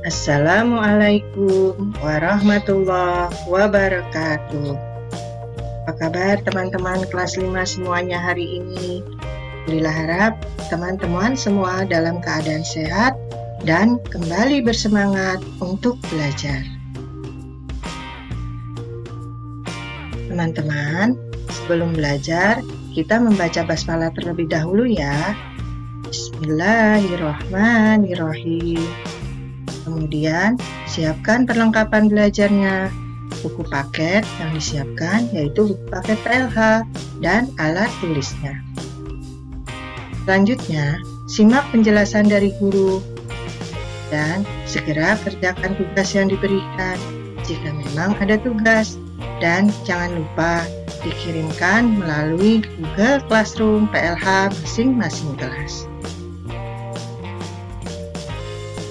Assalamualaikum warahmatullahi wabarakatuh. Apa kabar teman-teman kelas 5 semuanya hari ini? Alhamdulillah harap teman-teman semua dalam keadaan sehat dan kembali bersemangat untuk belajar. Teman-teman, sebelum belajar, kita membaca basmalah terlebih dahulu ya. Bismillahirrahmanirrahim. Kemudian, siapkan perlengkapan belajarnya. Buku paket yang disiapkan yaitu buku paket PLH dan alat tulisnya. Selanjutnya, simak penjelasan dari guru dan segera kerjakan tugas yang diberikan jika memang ada tugas. Dan jangan lupa dikirimkan melalui Google Classroom PLH masing-masing kelas.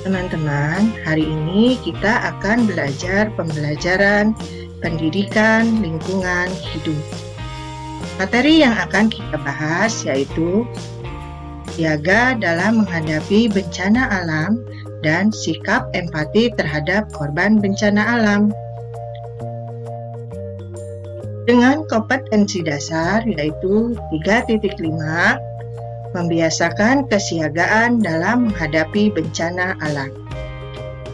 Teman-teman, hari ini kita akan belajar pembelajaran pendidikan lingkungan hidup. Materi yang akan kita bahas yaitu siaga dalam menghadapi bencana alam dan sikap empati terhadap korban bencana alam. Dengan kompetensi dasar yaitu 3.5, membiasakan kesiagaan dalam menghadapi bencana alam.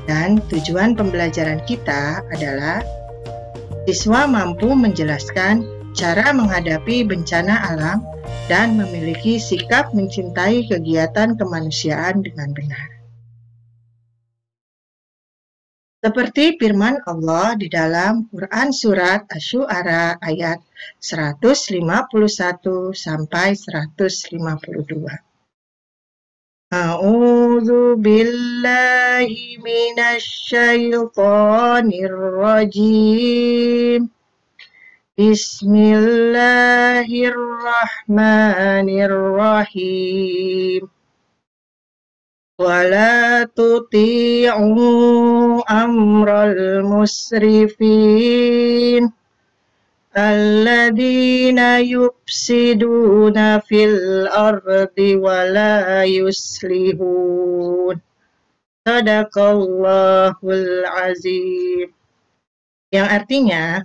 Dan tujuan pembelajaran kita adalah siswa mampu menjelaskan cara menghadapi bencana alam dan memiliki sikap mencintai kegiatan kemanusiaan dengan benar. Seperti firman Allah di dalam Quran Surat Asy-Syu'ara ayat 151 sampai 152. A'udzu billahi minasy syaithanir rajim. Bismillahirrahmanirrahim. Wala tuti'u amral musrifin alladzina yufsiduna fil ardi wala yuslihun. Shadaqallahul azim. Yang artinya,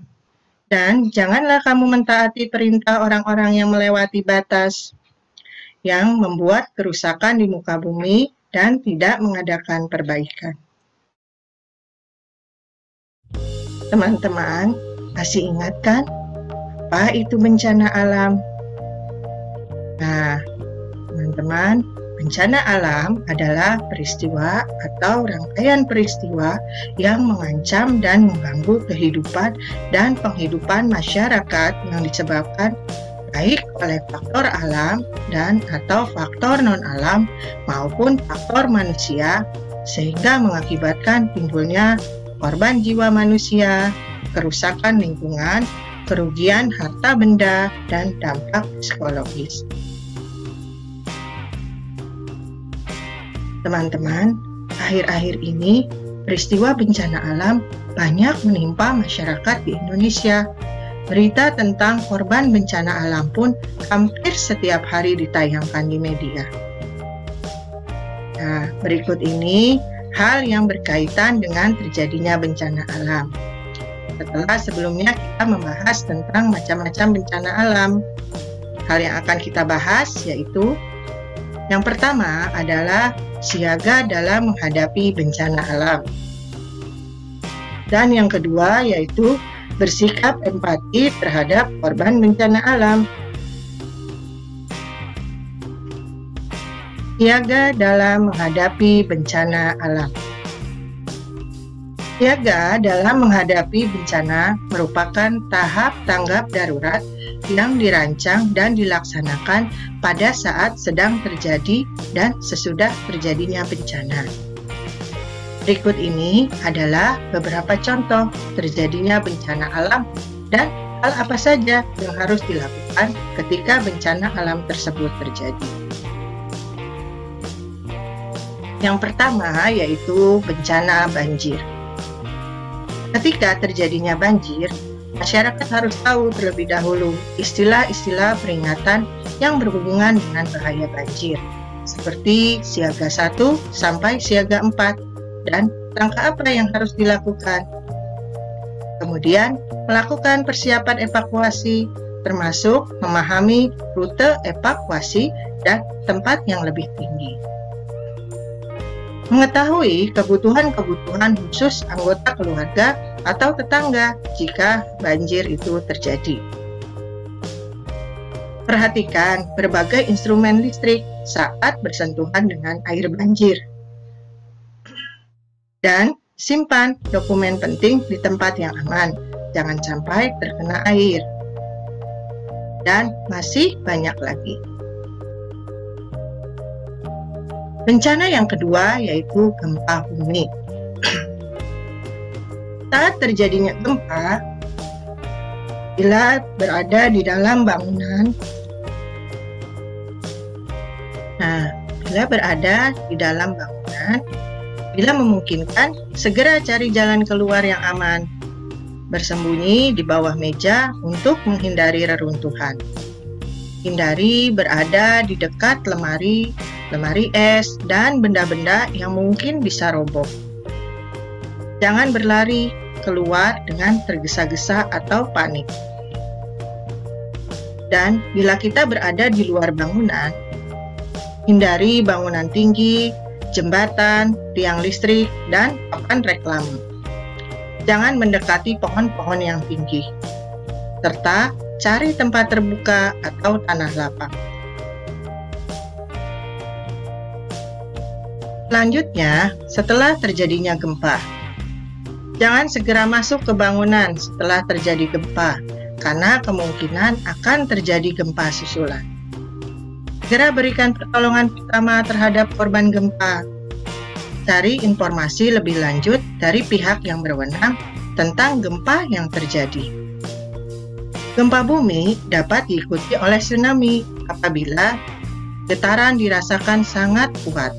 dan janganlah kamu mentaati perintah orang-orang yang melewati batas, yang membuat kerusakan di muka bumi dan tidak mengadakan perbaikan. Teman-teman, masih ingat kan apa itu bencana alam? Nah, teman-teman, bencana alam adalah peristiwa atau rangkaian peristiwa yang mengancam dan mengganggu kehidupan dan penghidupan masyarakat yang disebabkan baik oleh faktor alam dan atau faktor non-alam maupun faktor manusia sehingga mengakibatkan timbulnya korban jiwa manusia, kerusakan lingkungan, kerugian harta benda, dan dampak psikologis. Teman-teman, akhir-akhir ini peristiwa bencana alam banyak menimpa masyarakat di Indonesia. Berita tentang korban bencana alam pun hampir setiap hari ditayangkan di media. Nah, berikut ini hal yang berkaitan dengan terjadinya bencana alam. Setelah sebelumnya kita membahas tentang macam-macam bencana alam. Hal yang akan kita bahas yaitu yang pertama adalah siaga dalam menghadapi bencana alam. Dan yang kedua yaitu bersikap empati terhadap korban bencana alam. Siaga dalam menghadapi bencana alam. Siaga dalam menghadapi bencana merupakan tahap tanggap darurat yang dirancang dan dilaksanakan pada saat sedang terjadi dan sesudah terjadinya bencana. Berikut ini adalah beberapa contoh terjadinya bencana alam dan hal apa saja yang harus dilakukan ketika bencana alam tersebut terjadi. Yang pertama yaitu bencana banjir. Ketika terjadinya banjir, masyarakat harus tahu terlebih dahulu istilah-istilah peringatan yang berhubungan dengan bahaya banjir, seperti siaga 1 sampai siaga 4. Dan langkah apa yang harus dilakukan. Kemudian, melakukan persiapan evakuasi, termasuk memahami rute evakuasi dan tempat yang lebih tinggi. Mengetahui kebutuhan-kebutuhan khusus anggota keluarga atau tetangga jika banjir itu terjadi. Perhatikan berbagai instrumen listrik saat bersentuhan dengan air banjir. Dan simpan dokumen penting di tempat yang aman, jangan sampai terkena air. Dan masih banyak lagi. Bencana yang kedua yaitu gempa bumi. Saat terjadinya gempa, bila berada di dalam bangunan, bila memungkinkan, segera cari jalan keluar yang aman. Bersembunyi di bawah meja untuk menghindari reruntuhan. Hindari berada di dekat lemari es, dan benda-benda yang mungkin bisa roboh. Jangan berlari keluar dengan tergesa-gesa atau panik. Dan bila kita berada di luar bangunan, hindari bangunan tinggi, jembatan, tiang listrik, dan papan reklame. Jangan mendekati pohon-pohon yang tinggi, serta cari tempat terbuka atau tanah lapang. Selanjutnya, setelah terjadinya gempa, jangan segera masuk ke bangunan setelah terjadi gempa, karena kemungkinan akan terjadi gempa susulan. Segera berikan pertolongan pertama terhadap korban gempa. Cari informasi lebih lanjut dari pihak yang berwenang tentang gempa yang terjadi. Gempa bumi dapat diikuti oleh tsunami apabila getaran dirasakan sangat kuat,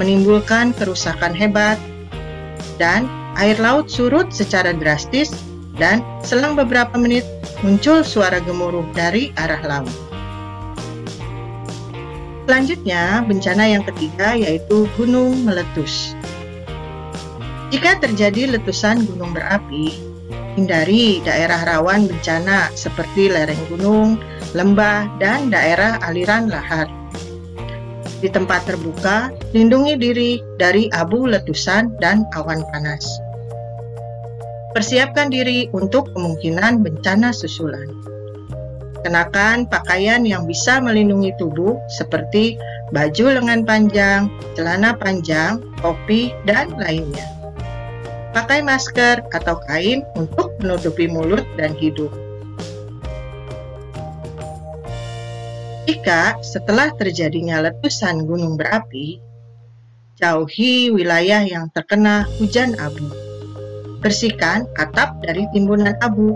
menimbulkan kerusakan hebat, dan air laut surut secara drastis, dan selang beberapa menit muncul suara gemuruh dari arah laut. Selanjutnya, bencana yang ketiga yaitu gunung meletus. Jika terjadi letusan gunung berapi, hindari daerah rawan bencana seperti lereng gunung, lembah, dan daerah aliran lahar. Di tempat terbuka, lindungi diri dari abu letusan dan awan panas. Persiapkan diri untuk kemungkinan bencana susulan. Kenakan pakaian yang bisa melindungi tubuh seperti baju lengan panjang, celana panjang, topi, dan lainnya. Pakai masker atau kain untuk menutupi mulut dan hidung. Jika setelah terjadinya letusan gunung berapi, jauhi wilayah yang terkena hujan abu. Bersihkan atap dari timbunan abu,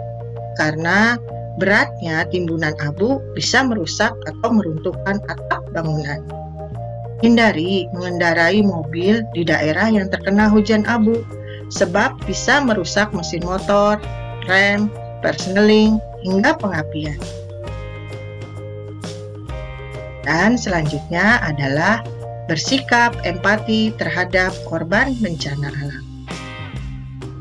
karena beratnya timbunan abu bisa merusak atau meruntuhkan atap bangunan. Hindari mengendarai mobil di daerah yang terkena hujan abu, sebab bisa merusak mesin motor, rem, persneling, hingga pengapian. Dan selanjutnya adalah bersikap empati terhadap korban bencana alam.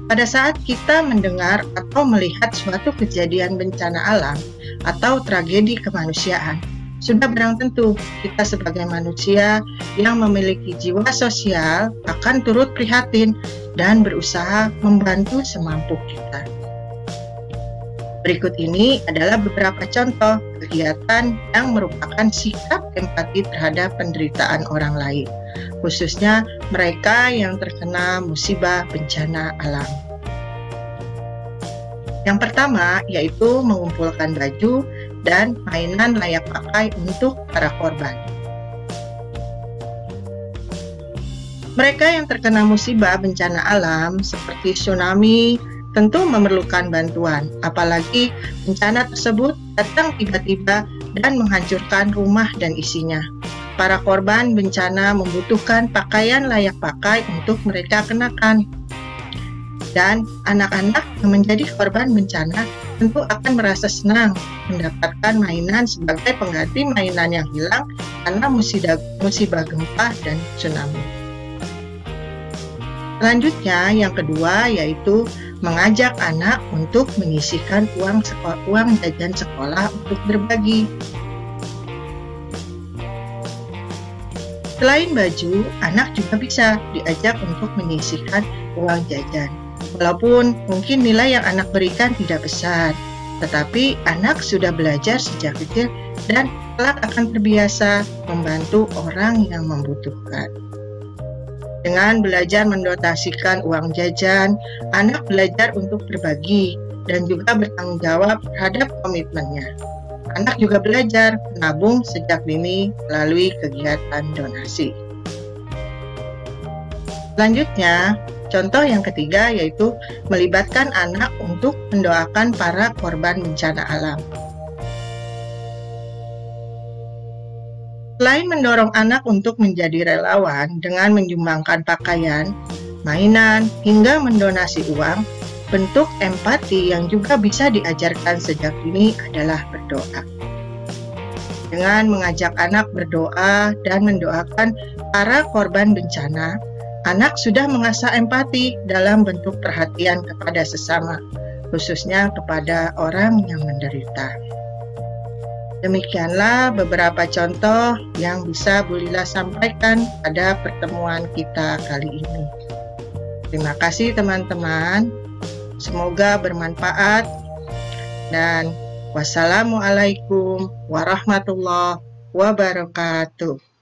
Pada saat kita mendengar atau melihat suatu kejadian bencana alam atau tragedi kemanusiaan, sudah barang tentu kita sebagai manusia yang memiliki jiwa sosial akan turut prihatin dan berusaha membantu semampu kita. Berikut ini adalah beberapa contoh kegiatan yang merupakan sikap empati terhadap penderitaan orang lain, khususnya mereka yang terkena musibah bencana alam. Yang pertama yaitu mengumpulkan baju dan mainan layak pakai untuk para korban. Mereka yang terkena musibah bencana alam seperti tsunami tentu memerlukan bantuan, apalagi bencana tersebut datang tiba-tiba dan menghancurkan rumah dan isinya. Para korban bencana membutuhkan pakaian layak pakai untuk mereka kenakan. Dan anak-anak yang menjadi korban bencana tentu akan merasa senang mendapatkan mainan sebagai pengganti mainan yang hilang karena musibah gempa dan tsunami. Selanjutnya, yang kedua yaitu mengajak anak untuk menyisihkan uang jajan sekolah untuk berbagi. Selain baju, anak juga bisa diajak untuk menyisihkan uang jajan. Walaupun mungkin nilai yang anak berikan tidak besar, tetapi anak sudah belajar sejak kecil dan kelak akan terbiasa membantu orang yang membutuhkan. Dengan belajar mendonasikan uang jajan, anak belajar untuk berbagi dan juga bertanggung jawab terhadap komitmennya. Anak juga belajar menabung sejak dini melalui kegiatan donasi. Selanjutnya, contoh yang ketiga yaitu melibatkan anak untuk mendoakan para korban bencana alam. Selain mendorong anak untuk menjadi relawan dengan menyumbangkan pakaian, mainan, hingga mendonasi uang, bentuk empati yang juga bisa diajarkan sejak dini adalah berdoa. Dengan mengajak anak berdoa dan mendoakan para korban bencana, anak sudah mengasah empati dalam bentuk perhatian kepada sesama, khususnya kepada orang yang menderita. Demikianlah beberapa contoh yang bisa Bu Lila sampaikan pada pertemuan kita kali ini. Terima kasih teman-teman. Semoga bermanfaat dan wassalamualaikum warahmatullahi wabarakatuh.